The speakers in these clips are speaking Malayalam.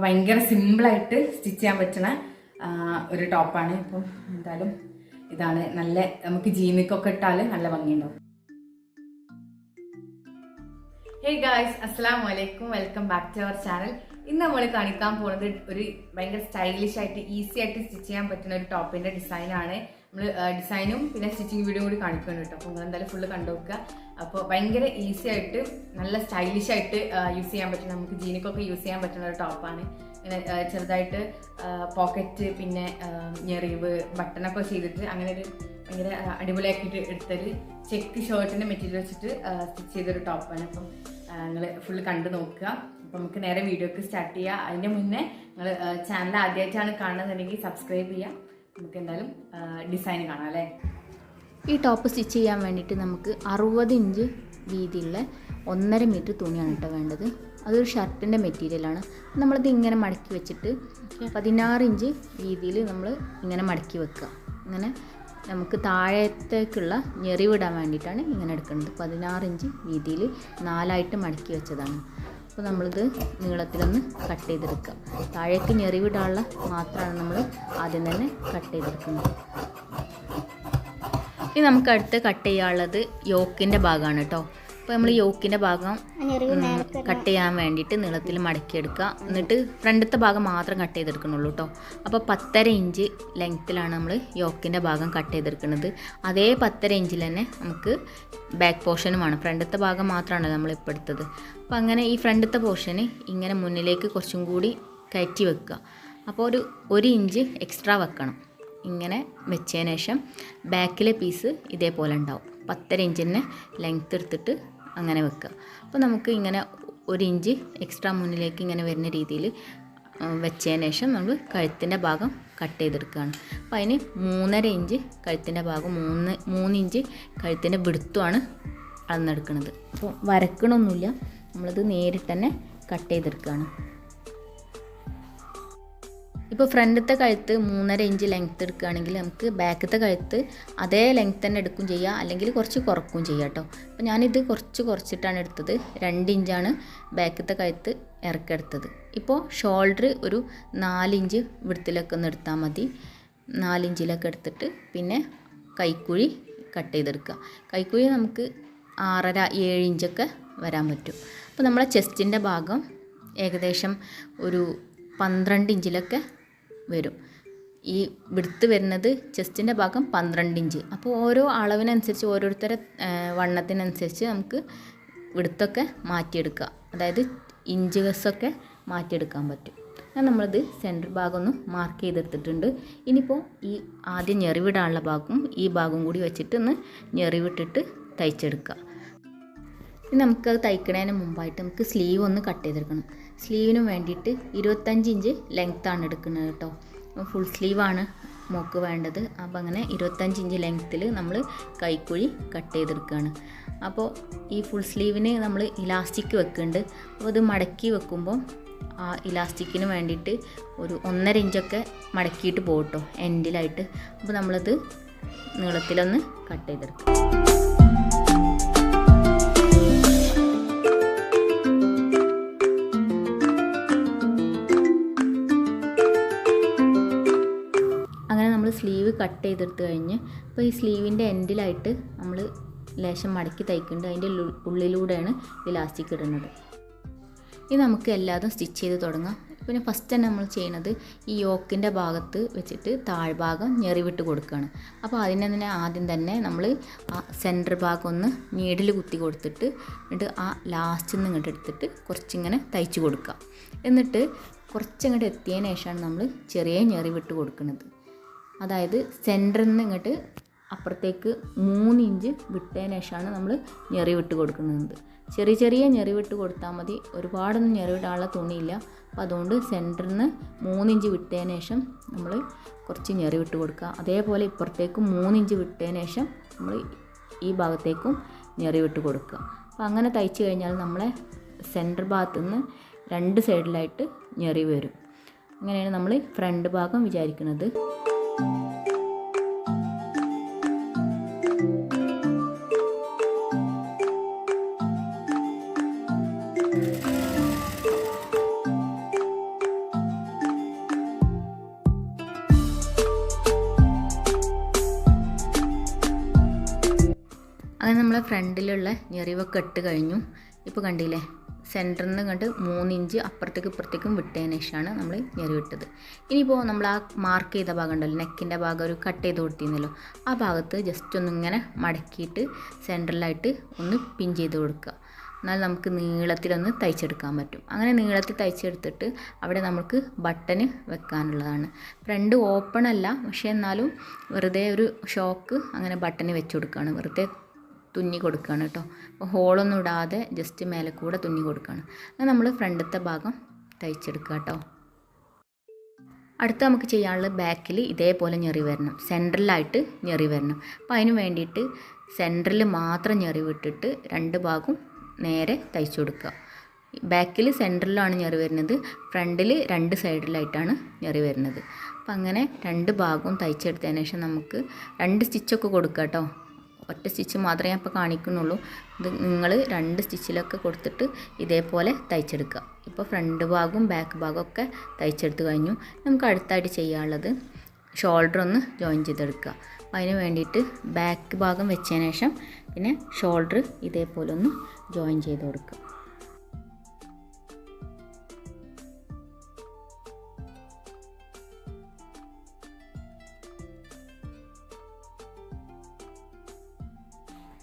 ഭയങ്കര സിമ്പിളായിട്ട് സ്റ്റിച്ച് ചെയ്യാൻ പറ്റുന്ന ഒരു ടോപ്പാണ്. ഇപ്പം എന്തായാലും ഇതാണ് നല്ല, നമുക്ക് ജീനിക്കൊക്കെ ഇട്ടാൽ നല്ല ഭംഗിയുണ്ടാവും. ഹേ ഗായ്സ്, അസ്സലാമു അലൈക്കും, welcome back to our channel. ഇന്ന് നമ്മൾ കാണിക്കാൻ പോകുന്നത് ഒരു ഭയങ്കര സ്റ്റൈലിഷ് ആയിട്ട് ഈസി ആയിട്ട് സ്റ്റിച്ച് ചെയ്യാൻ പറ്റുന്ന ഒരു ടോപ്പിന്റെ ഡിസൈനാണ്. നമ്മൾ ഡിസൈനും പിന്നെ സ്റ്റിച്ചിങ് വീഡിയോ കൂടി കാണിക്കുന്നുണ്ട് കേട്ടോ. അപ്പോൾ നിങ്ങൾ എന്തായാലും ഫുള്ള് കണ്ടുനോക്കുക. അപ്പോൾ ഭയങ്കര ഈസി ആയിട്ട് നല്ല സ്റ്റൈലിഷ് ആയിട്ട് യൂസ് ചെയ്യാൻ പറ്റുന്ന, നമുക്ക് ജീനിക്കൊക്കെ യൂസ് ചെയ്യാൻ പറ്റുന്ന ഒരു ടോപ്പാണ്. ഇങ്ങനെ ചെറുതായിട്ട് പോക്കറ്റ് പിന്നെ ഞെറിവ് ബട്ടണൊക്കെ ചെയ്തിട്ട് അങ്ങനെ ഒരു ഭയങ്കര അടിപൊളിയാക്കിയിട്ട് എടുത്തൊരു ചെക്ക് ഷർട്ടിൻ്റെ മെറ്റീരിയൽ വെച്ചിട്ട് സ്റ്റിച്ച് ചെയ്തൊരു ടോപ്പാണ്. അപ്പം നിങ്ങൾ ഫുള്ള് കണ്ടു നോക്കുക. അപ്പം നമുക്ക് നേരെ വീഡിയോക്ക് സ്റ്റാർട്ട് ചെയ്യുക. അതിൻ്റെ മുന്നേ നിങ്ങൾ ചാനൽ ആദ്യമായിട്ടാണ് കാണുന്നുണ്ടെങ്കിൽ സബ്സ്ക്രൈബ് ചെയ്യുക. നമുക്ക് എന്തായാലും ഡിസൈൻ കാണാം അല്ലേ. ഈ ടോപ്പ് സ്റ്റിച്ച് ചെയ്യാൻ വേണ്ടിയിട്ട് നമുക്ക് 60 ഇഞ്ച് വീതിയുള്ള 1.5 മീറ്റർ തുണിയാണ് കേട്ടോ വേണ്ടത്. അതൊരു ഷർട്ടിൻ്റെ മെറ്റീരിയലാണ്. നമ്മളത് ഇങ്ങനെ മടക്കി വെച്ചിട്ട് 16 ഇഞ്ച് വീതിയിൽ നമ്മൾ ഇങ്ങനെ മടക്കി വെക്കുക. ഇങ്ങനെ നമുക്ക് താഴത്തേക്കുള്ള ഞെറിവിടാൻ വേണ്ടിയിട്ടാണ് ഇങ്ങനെ എടുക്കുന്നത്. 16 ഇഞ്ച് വീതിയിൽ 4ആയിട്ട് മടക്കി വെച്ചതാണ്. അപ്പോൾ നമ്മളിത് നീളത്തിലൊന്ന് കട്ട് ചെയ്തെടുക്കുക. താഴേക്ക് ഞെറിവിടാനുള്ള മാത്രമാണ് നമ്മൾ ആദ്യം തന്നെ കട്ട് ചെയ്തെടുക്കുന്നത്. ഇനി നമുക്ക് അടുത്ത് കട്ട് ചെയ്യാനുള്ളത് യോക്കിൻ്റെ ഭാഗമാണ് കേട്ടോ. അപ്പോൾ നമ്മൾ യോക്കിൻ്റെ ഭാഗം കട്ട് ചെയ്യാൻ വേണ്ടിയിട്ട് നീളത്തിൽ മടക്കിയെടുക്കുക. എന്നിട്ട് ഫ്രണ്ടത്തെ ഭാഗം മാത്രം കട്ട് ചെയ്തെടുക്കണുള്ളൂ കേട്ടോ. അപ്പോൾ 10.5 ഇഞ്ച് ലെങ്ത്തിലാണ് നമ്മൾ യോക്കിൻ്റെ ഭാഗം കട്ട് ചെയ്തെടുക്കുന്നത്. അതേ 10.5 ഇഞ്ചിൽ തന്നെ നമുക്ക് ബാക്ക് പോർഷനുമാണ്. ഫ്രണ്ടത്തെ ഭാഗം മാത്രമാണ് നമ്മളിപ്പോൾ എടുത്തത്. അപ്പോൾ അങ്ങനെ ഈ ഫ്രണ്ടത്തെ പോർഷന് ഇങ്ങനെ മുന്നിലേക്ക് കുറച്ചും കൂടി കയറ്റി വെക്കുക. അപ്പോൾ ഒരു ഇഞ്ച് എക്സ്ട്രാ വെക്കണം. ഇങ്ങനെ വെച്ചതിന് ശേഷം ബാക്കിലെ പീസ് ഇതേപോലെ ഉണ്ടാവും. 10.5 ഇഞ്ചിന് ലെങ്ത്ത് എടുത്തിട്ട് അങ്ങനെ വെക്കുക. അപ്പോൾ നമുക്ക് ഇങ്ങനെ 1 ഇഞ്ച് എക്സ്ട്രാ മുന്നിലേക്ക് ഇങ്ങനെ വരുന്ന രീതിയിൽ വെച്ചതിന് ശേഷം നമ്മൾ കഴുത്തിൻ്റെ ഭാഗം കട്ട് ചെയ്തെടുക്കുകയാണ്. അപ്പോൾ അതിന് 3.5 ഇഞ്ച് കഴുത്തിൻ്റെ ഭാഗം, 3 ഇഞ്ച് കഴുത്തിൻ്റെ വിടുത്തുമാണ് അളന്നെടുക്കുന്നത്. അപ്പോൾ വരക്കണമൊന്നുമില്ല, നമ്മളത് നേരിട്ട് തന്നെ കട്ട് ചെയ്തെടുക്കുകയാണ്. ഇപ്പോൾ ഫ്രണ്ടത്തെ കഴുത്ത് 3.5 ഇഞ്ച് ലെങ്ത്ത് എടുക്കുകയാണെങ്കിൽ നമുക്ക് ബാക്കത്തെ കഴുത്ത് അതേ ലെങ്ത്ത് തന്നെ എടുക്കും ചെയ്യാം, അല്ലെങ്കിൽ കുറച്ച് കുറക്കും ചെയ്യാം കേട്ടോ. അപ്പോൾ ഞാനിത് കുറച്ചിട്ടാണ് എടുത്തത്. 2 ഇഞ്ചാണ് ബാക്കത്തെ കഴുത്ത് ഇറക്കെടുത്തത്. ഇപ്പോൾ ഷോൾഡർ ഒരു 4 ഇഞ്ച് വിടത്തിലൊക്കെ ഒന്ന് എടുത്താൽ മതി. 4 ഇഞ്ചിലൊക്കെ എടുത്തിട്ട് പിന്നെ കൈക്കുഴി കട്ട് ചെയ്തെടുക്കുക. കൈക്കുഴി നമുക്ക് 6.5-7 ഇഞ്ചൊക്കെ വരാൻ പറ്റും. അപ്പോൾ നമ്മളെ ചെസ്റ്റിൻ്റെ ഭാഗം ഏകദേശം ഒരു 12 ഇഞ്ചിലൊക്കെ വരും. ഈ വിടുത്ത് വരുന്നത് ചെസ്റ്റിൻ്റെ ഭാഗം 12 ഇഞ്ച്. അപ്പോൾ ഓരോ അളവിനനുസരിച്ച് ഓരോരുത്തരെ വണ്ണത്തിനനുസരിച്ച് നമുക്ക് വിടുത്തൊക്കെ മാറ്റിയെടുക്കുക. അതായത് ഇഞ്ചുകൾസൊക്കെ മാറ്റിയെടുക്കാൻ പറ്റും. നമ്മളത് സെൻറ്റർ ഭാഗം ഒന്ന് മാർക്ക് ചെയ്തെടുത്തിട്ടുണ്ട്. ഇനിയിപ്പോൾ ഈ ആദ്യം ഞെറിവിടാനുള്ള ഭാഗവും ഈ ഭാഗവും കൂടി വെച്ചിട്ട് ഒന്ന് ഞെറിവിട്ടിട്ട് തയ്ച്ചെടുക്കുക. ഇനി നമുക്കത് തയ്ക്കുന്നതിന് മുമ്പായിട്ട് നമുക്ക് സ്ലീവ് ഒന്ന് കട്ട് ചെയ്തെടുക്കണം. സ്ലീവിന് വേണ്ടിയിട്ട് 25 ഇഞ്ച് ലെങ്ത്താണ് എടുക്കുന്നത് കേട്ടോ. ഫുൾ സ്ലീവാണ് മോക്ക് വേണ്ടത്. അപ്പോൾ അങ്ങനെ 25 ഇഞ്ച് ലെങ്ത്തിൽ നമ്മൾ കൈക്കുഴി കട്ട് ചെയ്തെടുക്കുകയാണ്. അപ്പോൾ ഈ ഫുൾ സ്ലീവിന് നമ്മൾ ഇലാസ്റ്റിക് വെക്കുന്നുണ്ട്. അപ്പോൾ അത് മടക്കി വെക്കുമ്പോൾ ആ ഇലാസ്റ്റിക്കിന് വേണ്ടിയിട്ട് ഒരു 1.5 ഇഞ്ചൊക്കെ മടക്കിയിട്ട് പോകും കേട്ടോ എൻഡിലായിട്ട്. അപ്പോൾ നമ്മളത് നീളത്തിലൊന്ന് കട്ട് ചെയ്തെടുക്കും. അങ്ങനെ നമ്മൾ സ്ലീവ് കട്ട് ചെയ്തെടുത്ത് കഴിഞ്ഞ് ഇപ്പോൾ ഈ സ്ലീവിൻ്റെ എൻഡിലായിട്ട് നമ്മൾ ലേശം മടക്കി തയ്ക്കുന്നുണ്ട്. അതിൻ്റെ ഉള്ളിലൂടെയാണ് ഇലാസ്റ്റിക് ഇടുന്നത്. ഇത് നമുക്ക് എല്ലാതും സ്റ്റിച്ച് ചെയ്ത് തുടങ്ങാം. പിന്നെ ഫസ്റ്റ് തന്നെ നമ്മൾ ചെയ്യുന്നത് ഈ യോക്കിൻ്റെ ഭാഗത്ത് വെച്ചിട്ട് താഴ്ഭാഗം ഞെറിവിട്ട് കൊടുക്കുകയാണ്. അപ്പോൾ അതിനെ ആദ്യം തന്നെ നമ്മൾ ആ സെൻറ്റർ ഭാഗം ഒന്ന് നീഡിൽ കുത്തി കൊടുത്തിട്ട് എന്നിട്ട് ആ ലാസ്റ്റിൽ നിന്ന് ഇങ്ങോട്ട് എടുത്തിട്ട് കുറച്ചിങ്ങനെ തയ്ച്ച് കൊടുക്കുക. എന്നിട്ട് കുറച്ചിങ്ങോട്ട് എത്തിയതിന് ശേഷമാണ് നമ്മൾ ചെറിയ ഞെറിവിട്ട് കൊടുക്കുന്നത്. അതായത് സെൻറ്ററിൽ നിന്ന് ഇങ്ങോട്ട് അപ്പുറത്തേക്ക് 3 ഇഞ്ച് വിട്ടതിന് ശേഷമാണ് നമ്മൾ ഞെറിവിട്ട് കൊടുക്കുന്നത്. ചെറിയ ഞെറിവിട്ട് കൊടുത്താൽ മതി, ഒരുപാടൊന്നും ഞെറിവിടാനുള്ള തുണിയില്ല. അപ്പോൾ അതുകൊണ്ട് സെൻറ്ററിൽ നിന്ന് 3 ഇഞ്ച് വിട്ടതിന് ശേഷം നമ്മൾ കുറച്ച് ഞെറിവിട്ട് കൊടുക്കുക. അതേപോലെ ഇപ്പുറത്തേക്കും 3 ഇഞ്ച് വിട്ടതിന് ശേഷം നമ്മൾ ഈ ഭാഗത്തേക്കും ഞെറിവിട്ട് കൊടുക്കുക. അപ്പോൾ അങ്ങനെ തയ്ച്ച് കഴിഞ്ഞാൽ നമ്മളെ സെൻറ്റർ ഭാഗത്തു നിന്ന് 2 സൈഡിലായിട്ട് ഞെറിവ് വരും. അങ്ങനെയാണ് നമ്മൾ ഫ്രണ്ട് ഭാഗം വിചാരിക്കുന്നത്. അങ്ങനെ നമ്മളെ ഫ്രണ്ടിലുള്ള ഞെറിവൊക്കെ ഇട്ട് കഴിഞ്ഞു. ഇപ്പോൾ കണ്ടില്ലേ, സെൻറ്ററിൽ നിന്ന് കണ്ട് 3 ഇഞ്ച് അപ്പുറത്തേക്കും ഇപ്പുറത്തേക്കും വിട്ടതിന് ശേഷമാണ് നമ്മൾ ഞെറിവിട്ടത്. ഇനിയിപ്പോൾ നമ്മൾ ആ മാർക്ക് ചെയ്ത ഭാഗം ഉണ്ടല്ലോ, നെക്കിൻ്റെ ഭാഗം ഒരു കട്ട് ചെയ്ത് കൊടുത്തിരുന്നല്ലോ, ആ ഭാഗത്ത് ജസ്റ്റ് ഒന്നിങ്ങനെ മടക്കിയിട്ട് സെൻറ്ററിലായിട്ട് ഒന്ന് പിൻ ചെയ്ത് കൊടുക്കുക. എന്നാൽ നമുക്ക് നീളത്തിലൊന്ന് തയ്ച്ചെടുക്കാൻ പറ്റും. അങ്ങനെ നീളത്തിൽ തയ്ച്ചെടുത്തിട്ട് അവിടെ നമുക്ക് ബട്ടന് വെക്കാനുള്ളതാണ്. ഫ്രണ്ട് ഓപ്പൺ അല്ല, പക്ഷേ എന്നാലും വെറുതെ ഒരു ഷോക്ക് അങ്ങനെ ബട്ടന് വെച്ച് കൊടുക്കുകയാണ്, വെറുതെ തുന്നി കൊടുക്കുകയാണ് കേട്ടോ. അപ്പോൾ ഹോളൊന്നും ഇടാതെ ജസ്റ്റ് മേലെ കൂടെ തുന്നി കൊടുക്കുകയാണ്. അങ്ങനെ നമ്മൾ ഫ്രണ്ടത്തെ ഭാഗം തയ്ച്ചെടുക്കുക കേട്ടോ. അടുത്ത് നമുക്ക് ചെയ്യാനുള്ളത് ബാക്കിൽ ഇതേപോലെ ഞെറി വരണം, സെൻട്രലായിട്ട് ഞെറി വരണം. അപ്പോൾ അതിന് വേണ്ടിയിട്ട് സെൻട്രൽ മാത്രം ഞെറി വിട്ടിട്ട് 2 ഭാഗവും നേരെ തയ്ച്ചു കൊടുക്കുക. ബാക്കിൽ സെൻട്രലിലാണ് ഞെറി വരുന്നത്, ഫ്രണ്ടിൽ 2 സൈഡിലായിട്ടാണ് ഞെറി വരുന്നത്. അപ്പം അങ്ങനെ 2 ഭാഗവും തയ്ച്ചെടുത്തതിന് ശേഷം നമുക്ക് 2 സ്റ്റിച്ചൊക്കെ കൊടുക്കുക കേട്ടോ. ഒറ്റ സ്റ്റിച്ച് മാത്രമേ ഞാൻ ഇപ്പോൾ കാണിക്കുന്നുള്ളൂ. ഇത് നിങ്ങൾ 2 സ്റ്റിച്ചിലൊക്കെ കൊടുത്തിട്ട് ഇതേപോലെ തയ്ച്ചെടുക്കുക. ഇപ്പോൾ ഫ്രണ്ട് ഭാഗവും ബാക്ക് ഭാഗവും ഒക്കെ തയ്ച്ചെടുത്ത് കഴിഞ്ഞു. നമുക്ക് അടുത്തായിട്ട് ചെയ്യാനുള്ളത് ഷോൾഡർ ഒന്ന് ജോയിൻ ചെയ്തെടുക്കുക. അപ്പോൾ അതിന് വേണ്ടിയിട്ട് ബാക്ക് ഭാഗം വെച്ചതിന് ശേഷം പിന്നെ ഷോൾഡർ ഇതേപോലെ ഒന്ന് ജോയിൻ ചെയ്ത് കൊടുക്കുക.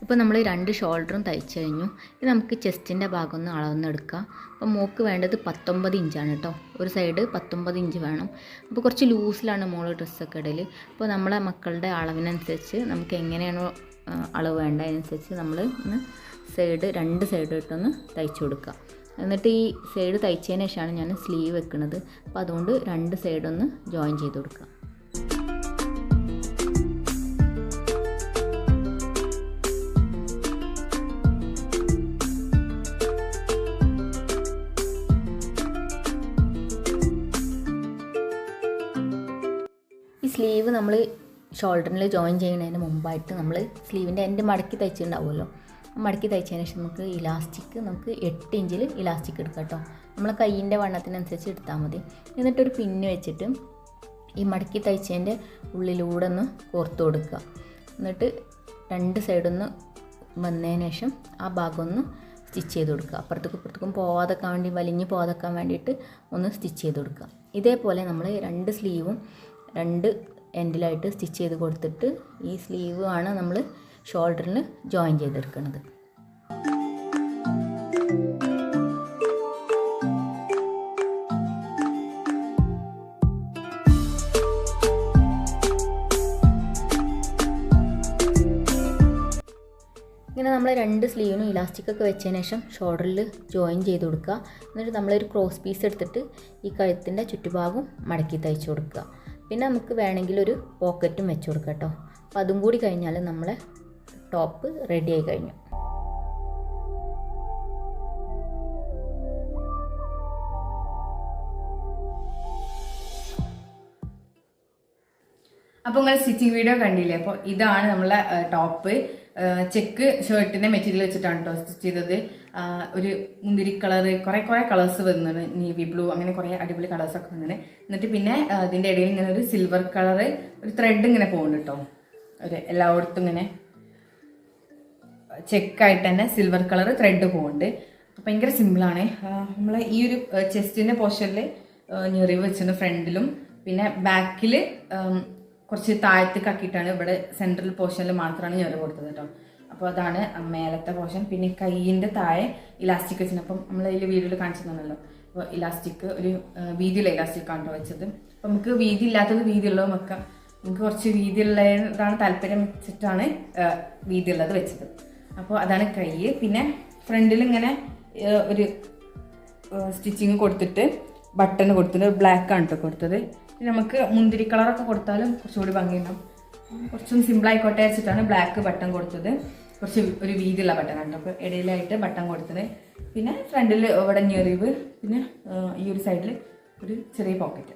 ഇപ്പോൾ നമ്മൾ 2 ഷോൾഡറും തയ്ച്ച് കഴിഞ്ഞു. ഇത് നമുക്ക് ചെസ്റ്റിൻ്റെ ഭാഗം ഒന്ന് അളന്നെടുക്കുക. അപ്പോൾ മോൾക്ക് വേണ്ടത് 19 ഇഞ്ചാണ് കേട്ടോ. ഒരു സൈഡ് 19 ഇഞ്ച് വേണം. അപ്പോൾ കുറച്ച് ലൂസിലാണ് മോള് ഡ്രസ്സൊക്കെ ഇടൽ. അപ്പോൾ നമ്മളെ മക്കളുടെ അളവിനനുസരിച്ച് നമുക്ക് എങ്ങനെയാണോ അളവ് വേണ്ട അതിനനുസരിച്ച് നമ്മൾ ഒന്ന് സൈഡ് 2 സൈഡ് ഇട്ടൊന്ന് തയ്ച്ചു കൊടുക്കുക. എന്നിട്ട് ഈ സൈഡ് തയ്ച്ചതിന് ശേഷമാണ് ഞാൻ സ്ലീവ് വെക്കുന്നത്. അപ്പോൾ അതുകൊണ്ട് 2 സൈഡൊന്ന് ജോയിൻ ചെയ്ത് കൊടുക്കുക. ഈ സ്ലീവ് നമ്മൾ ഷോൾഡറിൽ ജോയിൻ ചെയ്യുന്നതിന് മുമ്പായിട്ട് നമ്മൾ സ്ലീവിൻ്റെ എൻഡ് മടക്കി തയ്ച്ചിട്ടുണ്ടാവുമല്ലോ, മടക്കി തയ്ച്ചതിന് ശേഷം നമുക്ക് ഇലാസ്റ്റിക് നമുക്ക് 8 ഇഞ്ചിൽ ഇലാസ്റ്റിക് എടുക്കാം കേട്ടോ. നമ്മളെ കയ്യിൻ്റെ വണ്ണത്തിനനുസരിച്ച് എടുത്താൽ മതി. എന്നിട്ടൊരു പിന്ന് വെച്ചിട്ട് ഈ മടക്കി തയ്ച്ചതിൻ്റെ ഉള്ളിലൂടെ ഒന്ന് കോർത്ത് കൊടുക്കുക. എന്നിട്ട് 2 സൈഡൊന്ന് വന്നതിന് ശേഷം ആ ഭാഗം ഒന്ന് സ്റ്റിച്ച് ചെയ്ത് കൊടുക്കുക. അപ്പുറത്തേക്കും ഇപ്പുറത്തേക്കും പോകാതെക്കാൻ വേണ്ടി, വലിഞ്ഞ് പോകാതെക്കാൻ വേണ്ടിയിട്ട് ഒന്ന് സ്റ്റിച്ച് ചെയ്ത് കൊടുക്കുക. ഇതേപോലെ നമ്മൾ 2 സ്ലീവും 2 എൻഡിലായിട്ട് സ്റ്റിച്ച് ചെയ്ത് കൊടുത്തിട്ട് ഈ സ്ലീവ് ആണ് നമ്മൾ ഷോൾഡറിൽ ജോയിൻ ചെയ്തെടുക്കുന്നത്. ഇങ്ങനെ നമ്മൾ 2 സ്ലീവിനും ഇലാസ്റ്റിക്കൊക്കെ വെച്ചതിന് ശേഷം ഷോൾഡറിൽ ജോയിൻ ചെയ്ത് കൊടുക്കുക. എന്നിട്ട് നമ്മളൊരു ക്രോസ് പീസ് എടുത്തിട്ട് ഈ കഴുത്തിൻ്റെ ചുറ്റുഭാഗം മടക്കി തയ്ച്ചു കൊടുക്കുക. പിന്നെ നമുക്ക് വേണമെങ്കിൽ ഒരു പോക്കറ്റും വെച്ച് കൊടുക്കാം കേട്ടോ. അപ്പോൾ അതും കൂടി കഴിഞ്ഞാൽ നമ്മളെ ടോപ്പ് റെഡി ആയി കഴിഞ്ഞു. അപ്പോൾ നിങ്ങൾ സ്റ്റിച്ചിങ് വീഡിയോ കണ്ടില്ലേ. അപ്പോൾ ഇതാണ് നമ്മളെ ടോപ്പ്. ചെക്ക് ഷർട്ടിന്റെ മെറ്റീരിയൽ വെച്ചിട്ടാണ് കേട്ടോ സ്റ്റിച്ച് ചെയ്തത്. ഒരു മുന്തിരി കളർ, കുറെ കളേഴ്സ് വരുന്നുണ്ട്, നേവി ബ്ലൂ, അങ്ങനെ കുറെ അടിപൊളി കളേഴ്സ് ഒക്കെ വന്നിട്ടുണ്ട്. എന്നിട്ട് പിന്നെ ഇതിന്റെ ഇടയിൽ ഇങ്ങനെ ഒരു സിൽവർ കളർ ഒരു ത്രെഡ് ഇങ്ങനെ പോകുന്നുണ്ട് കേട്ടോ. ഒരു എല്ലായിടത്തും ഇങ്ങനെ ചെക്കായിട്ട് തന്നെ സിൽവർ കളർ ത്രെഡ് പോകുന്നുണ്ട്. ഭയങ്കര സിമ്പിളാണ്. നമ്മളെ ഈ ഒരു ചെസ്റ്റിന്റെ പോർഷനിൽ ഞെറിവ് വെച്ചിട്ടുണ്ട് ഫ്രണ്ടിലും, പിന്നെ ബാക്കിൽ കുറച്ച് താഴത്തേക്കാക്കിയിട്ടാണ് ഇവിടെ സെൻട്രൽ പോർഷനിൽ മാത്രമാണ് ഞെറിവ് കൊടുത്തത് കേട്ടോ. അപ്പോൾ അതാണ് മേലത്തെ പോർഷൻ. പിന്നെ കൈയിൻ്റെ താഴെ ഇലാസ്റ്റിക് വെച്ചിട്ടുണ്ട്. അപ്പം നമ്മൾ അതിൽ വീഡിയോയിൽ കാണിച്ചിട്ടുണ്ടല്ലോ. അപ്പോൾ ഇലാസ്റ്റിക് ഒരു വീതിയുള്ള ഇലാസ്റ്റിക്കാണ് കേട്ടോ വെച്ചത്. അപ്പം നമുക്ക് വീതി ഇല്ലാത്തത് വീതിയുള്ളതും വെക്കാം. നമുക്ക് കുറച്ച് വീതിയുള്ളതാണ് താല്പര്യം വെച്ചിട്ടാണ് വീതിയുള്ളത് വെച്ചത്. അപ്പോൾ അതാണ് കൈ. പിന്നെ ഫ്രണ്ടിൽ ഇങ്ങനെ ഒരു സ്റ്റിച്ചിങ് കൊടുത്തിട്ട് ബട്ടൺ കൊടുത്തിട്ട് ബ്ലാക്ക് ആണ് കേട്ടോ കൊടുത്തത്. പിന്നെ നമുക്ക് മുന്തിരി കളറൊക്കെ കൊടുത്താലും കുറച്ചുകൂടി ഭംഗിയുണ്ടാവും. കുറച്ചൊന്ന് സിമ്പിൾ ആയിക്കോട്ടെ വെച്ചിട്ടാണ് ബ്ലാക്ക് ബട്ടൺ കൊടുത്തത്. കുറച്ച് ഒരു വീതിയുള്ള ബട്ടൺ ആണ്. അപ്പോൾ ഇടയിലായിട്ട് ബട്ടൺ കൊടുത്തത്. പിന്നെ ഫ്രണ്ടിൽ ഇവിടെ ഞെറിവ്, പിന്നെ ഈ ഒരു സൈഡിൽ ഒരു ചെറിയ പോക്കറ്റ്.